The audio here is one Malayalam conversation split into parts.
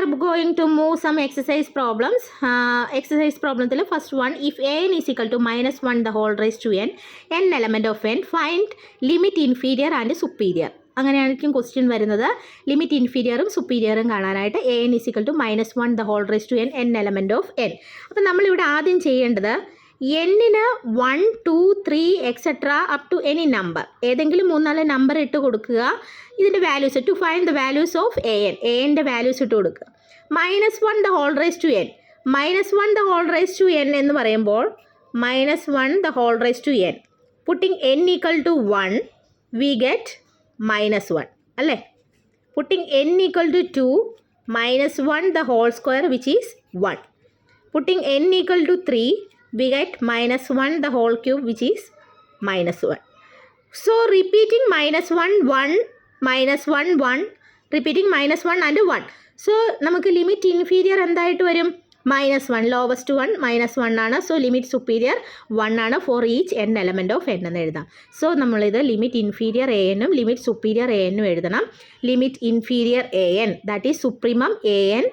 are going to move some exercise problems. Exercise problem, first one, if an is equal to minus 1 the whole raised to n element of n, find limit inferior and superior. അങ്ങനെയായിരിക്കും ക്വസ്റ്റ്യൻ വരുന്നത്. ലിമിറ്റ് ഇൻഫീരിയറും സുപ്പീരിയറും കാണാനായിട്ട് a n is equal to minus 1 the whole raise to n element of n. അപ്പം നമ്മളിവിടെ ആദ്യം ചെയ്യേണ്ടത് എന്നിന് 1 2 3 etcetera up to any number, ഏതെങ്കിലും 3-4 നമ്പർ ഇട്ട് കൊടുക്കുക. ഇതിൻ്റെ values to find the values of a എൻ്റെ വാല്യൂസ് ഇട്ട് കൊടുക്കുക. Minus 1 the whole raise to n, minus 1 the whole raise to n എന്ന് പറയുമ്പോൾ minus 1 the whole raise to n, putting n equal to 1 we get minus 1 അല്ലേ. Putting n equal to 2 minus 1 the whole square which is 1. Putting n equal to 3 we get minus 1 the whole cube which is minus 1. So repeating minus 1 1 minus 1 1, repeating minus 1 and 1. So നമുക്ക് ലിമിറ്റ് ഇൻഫീരിയർ എന്തായിട്ട് വരും? മൈനസ് 1, ലോവസ്റ്റ് 1 മൈനസ് 1 ആണ്. സോ ലിമിറ്റ് സുപ്പീരിയർ 1 ആണ് for each N element of N എന്ന് എഴുതാം. സോ നമ്മളിത് ലിമിറ്റ് ഇൻഫീരിയർ എ എന്നും ലിമിറ്റ് സുപ്പീരിയർ എ എന്നും എഴുതണം. Limit inferior A N that is supremum A N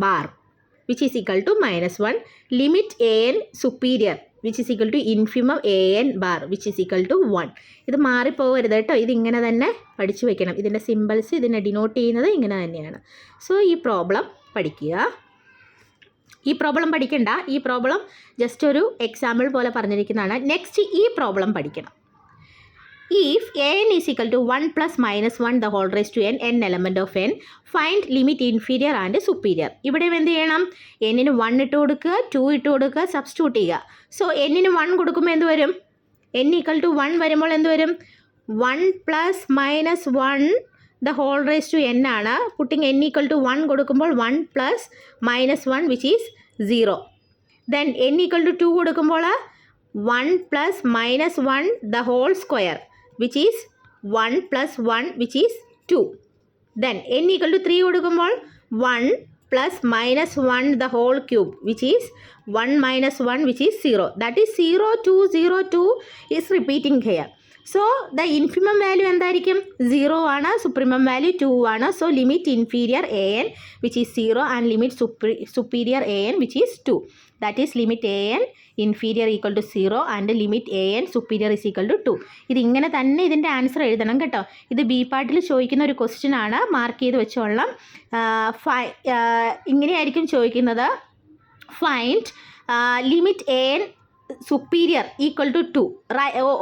bar which is equal to minus 1. Limit a n superior which is equal to infimum a n bar which is equal to 1. ഇത് മാറിപ്പോകരുത് കേട്ടോ, ഇതിങ്ങനെ തന്നെ പഠിച്ചു വെക്കണം. ഇതിൻ്റെ സിമ്പിൾസ് ഇതിനെ ഡിനോട്ട് ചെയ്യുന്നത് ഇങ്ങനെ തന്നെയാണ്. സോ ഈ പ്രോബ്ലം പഠിക്കുക. ഈ പ്രോബ്ലം പഠിക്കണ്ട, ഈ പ്രോബ്ലം ജസ്റ്റ് ഒരു എക്സാമ്പിൾ പോലെ പറഞ്ഞിരിക്കുന്നതാണ്. നെക്സ്റ്റ് ഈ പ്രോബ്ലം പഠിക്കണം. If an is equal to 1 plus minus 1 the whole raised to n element of n, find limit inferior and superior. ഇവിടെ എന്ത് ചെയ്യണം? എന്നിന് 1 ഇട്ട് കൊടുക്കുക, 2 ഇട്ട് കൊടുക്കുക, സബ്സ്റ്റിറ്റ്യൂട്ട് ചെയ്യുക. സോ എന്നിന് 1 കൊടുക്കുമ്പോൾ എന്ത് വരും? n ഈക്വൽ ടു 1 വരുമ്പോൾ എന്ത് വരും? 1 plus minus 1 the whole raise to n ആണ്. പുട്ടിങ് n ഈക്വൽ ടു 1 കൊടുക്കുമ്പോൾ 1 plus minus 1 which is 0. Then n equal to 2 കൊടുക്കുമ്പോൾ 1 plus minus 1 the whole square which is 1 plus 1 which is 2. Then n equal to 3 കൊടുക്കുമ്പോൾ 1 plus minus 1 the whole cube which is 1 minus 1 which is 0. That is 0 2 0 2 is repeating here. So the infimum value എന്തായിരിക്കും? 0 ആണ്, supremum value 2 ആണ്. So limit inferior a n which is 0 and limit superior a n which is 2. That is limit a n inferior equal to 0 and limit a n superior is equal to 2. ഇത് ഇങ്ങനെ തന്നെ ഇതിൻ്റെ ആൻസർ എഴുതണം കേട്ടോ. ഇത് ബി പാർട്ടിൽ ചോദിക്കുന്ന ഒരു ക്വസ്റ്റ്യൻ ആണ്, മാർക്ക് ചെയ്ത് വെച്ചോളാം. ഇങ്ങനെയായിരിക്കും ചോദിക്കുന്നത്. Find limit a n superior equal to 2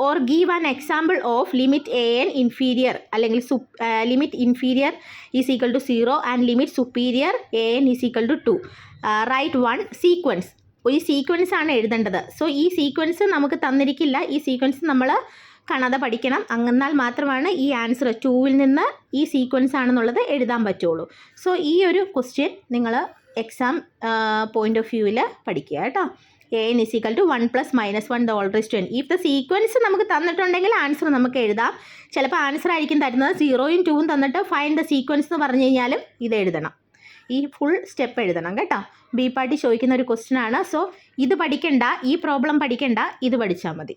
or give an example of limit a n inferior അല്ലെങ്കിൽ limit inferior is equal to 0 and limit superior a n is equal to 2. Write one sequence. ഒരു സീക്വൻസ് ആണ് എഴുതേണ്ടത്. സോ ഈ സീക്വൻസ് നമുക്ക് തന്നിരിക്കില്ല, ഈ സീക്വൻസ് നമ്മൾ കാണാതെ പഠിക്കണം. എന്നാൽ മാത്രമാണ് ഈ ആൻസർ 2-ൽ നിന്ന് ഈ സീക്വൻസ് ആണെന്നുള്ളത് എഴുതാൻ പറ്റുള്ളൂ. സോ ഈ ഒരു ക്വസ്റ്റ്യൻ നിങ്ങൾ എക്സാം പോയിന്റ് ഓഫ് വ്യൂവിൽ പഠിക്കുക കേട്ടോ. a n is equal to 1 plus minus 1 the whole raised to n. if the sequence നമുക്ക് തന്നിട്ടുണ്ടെങ്കിൽ ആൻസർ നമുക്ക് എഴുതാം. ചിലപ്പോൾ ആൻസർ ആയിരിക്കും തരുന്നത് 0-ഉം 2-ഉം തന്നിട്ട് ഫൈൻഡ് ദ സീക്വൻസ് എന്ന് പറഞ്ഞു കഴിഞ്ഞാലും ഇത് എഴുതണം. ഈ ഫുൾ സ്റ്റെപ്പ് എഴുതണം കേട്ടോ. ബി പാർട്ടി ചോദിക്കുന്ന ഒരു ക്വസ്റ്റ്യൻ ആണ്. സോ ഇത് പഠിക്കണ്ട, ഈ പ്രോബ്ലം പഠിക്കണ്ട, ഇത് പഠിച്ചാൽ മതി.